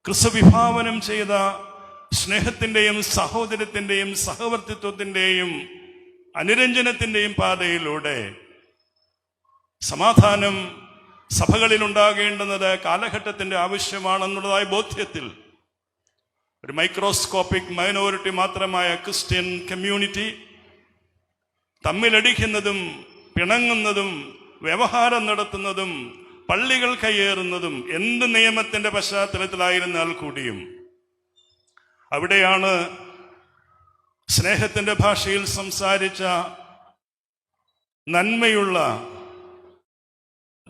ക്രിസ്തു വിഭാവനം ചെയ്ത സ്നേഹത്തിൻ്റെയും സഹോദരത്തിൻ്റെയും സഹവർത്തിത്വത്തിൻ്റെയും അനുരഞ്ജനത്തിൻ്റെയും പാതയിലൂടെ സമാധാനം സഭകളിൽ ഉണ്ടാകേണ്ടുന്നത് കാലഘട്ടത്തിൻ്റെ ആവശ്യമാണെന്നുള്ളതായ ബോധ്യത്തിൽ ഒരു മൈക്രോസ്കോപ്പിക് മൈനോറിറ്റി മാത്രമായ ക്രിസ്ത്യൻ കമ്മ്യൂണിറ്റി തമ്മിലടിക്കുന്നതും പിണങ്ങുന്നതും വ്യവഹാരം നടത്തുന്നതും പള്ളികൾ കയ്യേറുന്നതും എന്ത് നിയമത്തിന്റെ പശ്ചാത്തലത്തിലായിരുന്നാൽ കൂടിയും അവിടെയാണ് സ്നേഹത്തിന്റെ ഭാഷയിൽ സംസാരിച്ച നന്മയുള്ള,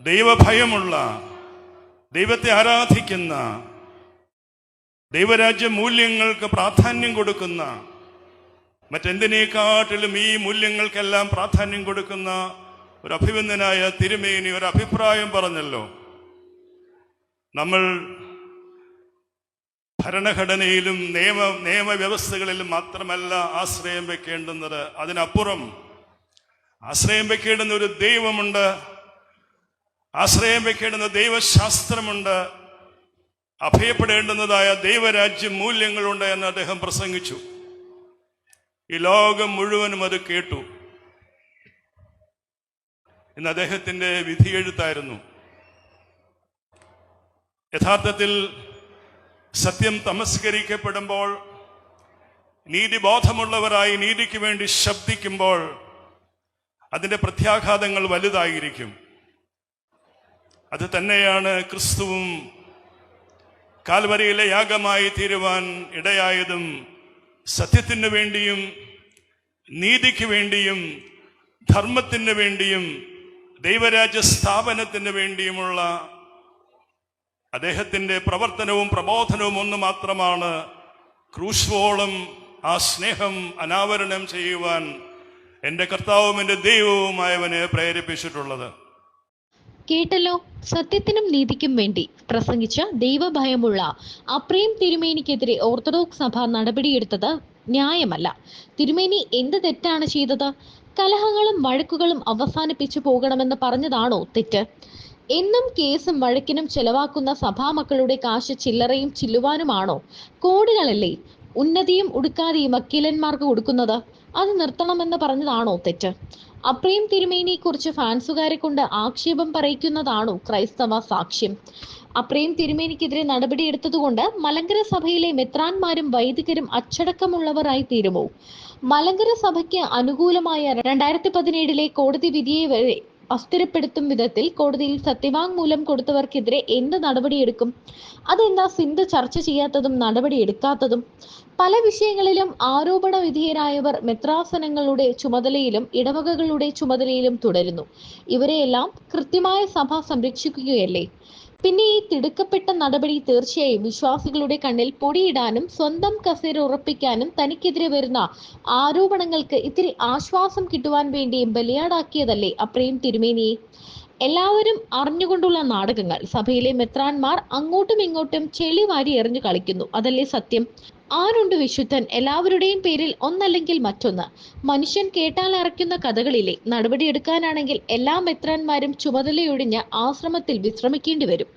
ദൈവഭയമുള്ള, ദൈവത്തെ ആരാധിക്കുന്ന, ദൈവരാജ്യ മൂല്യങ്ങൾക്ക് പ്രാധാന്യം കൊടുക്കുന്ന, മറ്റെന്തിനേക്കാട്ടിലും ഈ മൂല്യങ്ങൾക്കെല്ലാം പ്രാധാന്യം കൊടുക്കുന്ന ഒരു അഭിവന്ദനായ തിരുമേനി ഒരു അഭിപ്രായം പറഞ്ഞല്ലോ. നമ്മൾ ഭരണഘടനയിലും നിയമവ്യവസ്ഥകളിലും മാത്രമല്ല ആശ്രയം വെക്കേണ്ടുന്നത്, അതിനപ്പുറം ആശ്രയം വെക്കേണ്ടുന്ന ഒരു ദൈവമുണ്ട്, ആശ്രയം വെക്കേണ്ടുന്ന ദൈവശാസ്ത്രമുണ്ട്, അഭയപ്പെടേണ്ടുന്നതായ ദൈവരാജ്യ മൂല്യങ്ങളുണ്ട് എന്ന് അദ്ദേഹം പ്രസംഗിച്ചു. ഈ ലോകം മുഴുവനും അത് കേട്ടു. ഇന്ന് അദ്ദേഹത്തിന്റെ വിധിയെഴുത്തായിരുന്നു. യഥാർത്ഥത്തിൽ സത്യം തമസ്കരിക്കപ്പെടുമ്പോൾ, നീതിബോധമുള്ളവരായി നീതിക്ക് വേണ്ടി ശബ്ദിക്കുമ്പോൾ അതിന്റെ പ്രത്യാഘാതങ്ങൾ വലുതായിരിക്കും. അത് തന്നെയാണ് ക്രിസ്തുവും കാൽവരിയിലെ യാഗമായി തീരുവാൻ ഇടയായതും. സത്യത്തിന് വേണ്ടിയും നീതിക്ക് വേണ്ടിയും ധർമ്മത്തിന് വേണ്ടിയും ദൈവരാജ്യ സ്ഥാപനത്തിന് വേണ്ടിയുമുള്ള അദ്ദേഹത്തിന്റെ പ്രവർത്തനവും പ്രബോധനവും ഒന്ന് മാത്രമാണ് ക്രൂശോളം ആ സ്നേഹം അനാവരണം ചെയ്യുവാൻ എൻ്റെ കർത്താവും എൻ്റെ ദൈവവുമായവനെ പ്രേരിപ്പിച്ചിട്ടുള്ളത്. കേട്ടല്ലോ, സത്യത്തിനും നീതിക്കും വേണ്ടി പ്രസംഗിച്ച ദൈവഭയമുള്ള അപ്രേം തിരുമേനിക്കെതിരെ ഓർത്തഡോക്സ് സഭ നടപടിയെടുത്തത് ന്യായമല്ല. തിരുമേനി എന്ത് തെറ്റാണ് ചെയ്തത്? കലഹങ്ങളും വഴക്കുകളും അവസാനിപ്പിച്ചു പോകണമെന്ന് പറഞ്ഞതാണോ തെറ്റ്? എന്നും കേസും വഴക്കിനും ചെലവാക്കുന്ന സഭാമക്കളുടെ കാശ് ചില്ലറയും ചില്ലുവാനുമാണോ? കോടികളല്ലേ ഉന്നതിയും ഉടുക്കാതെയും വക്കീലന്മാർക്ക് കൊടുക്കുന്നത്. അത് നിർത്തണമെന്ന് പറഞ്ഞതാണോ തെറ്റ്? അപ്രേം തിരുമേനിയെ കുറിച്ച് ഫാൻസുകാരെ കൊണ്ട് ആക്ഷേപം പറയിക്കുന്നതാണോ ക്രൈസ്തവ സാക്ഷ്യം? അപ്രേം തിരുമേനിക്കെതിരെ നടപടിയെടുത്തതുകൊണ്ട് മലങ്കര സഭയിലെ മെത്രാന്മാരും വൈദികരും അച്ചടക്കമുള്ളവരായി തീരുമോ? മലങ്കര സഭയ്ക്ക് അനുകൂലമായ 2017 കോടതി വിധിയെ വരെ അസ്ഥിരപ്പെടുത്തും വിധത്തിൽ കോടതിയിൽ സത്യവാങ്മൂലം കൊടുത്തവർക്കെതിരെ എന്ത് നടപടിയെടുക്കും? അതെന്താ സിന്ധു ചർച്ച ചെയ്യാത്തതും നടപടിയെടുക്കാത്തതും? പല വിഷയങ്ങളിലും ആരോപണ വിധേയരായവർ മെത്രാസനങ്ങളുടെ ചുമതലയിലും ഇടവകകളുടെ ചുമതലയിലും തുടരുന്നു. ഇവരെയെല്ലാം കൃത്യമായ സഭ സംരക്ഷിക്കുകയല്ലേ? പിന്നെ ഈ തിടുക്കപ്പെട്ട നടപടി തീർച്ചയായും വിശ്വാസികളുടെ കണ്ണിൽ പൊടിയിടാനും സ്വന്തം കസേര ഉറപ്പിക്കാനും തനിക്കെതിരെ വരുന്ന ആരോപണങ്ങൾക്ക് ഇത്തിരി ആശ്വാസം കിട്ടുവാൻ വേണ്ടിയും ബലിയാടാക്കിയതല്ലേ അപ്രേം തിരുമേനിയെ? എല്ലാവരും അറിഞ്ഞുകൊണ്ടുള്ള നാടകങ്ങൾ. സഭയിലെ മെത്രാന്മാർ അങ്ങോട്ടും ഇങ്ങോട്ടും ചെളി വാരി എറിഞ്ഞു കളിക്കുന്നു. അതല്ലേ സത്യം? ആരുണ്ട് വിശുദ്ധൻ? എല്ലാവരുടെയും പേരിൽ ഒന്നല്ലെങ്കിൽ മറ്റൊന്ന്. മനുഷ്യൻ കേട്ടാൽ അറയ്ക്കുന്ന കഥകളിലെ നടപടിയെടുക്കാനാണെങ്കിൽ എല്ലാ മെത്രാന്മാരും ചുമതലയൊഴിഞ്ഞ് ആശ്രമത്തിൽ വിശ്രമിക്കേണ്ടി വരും.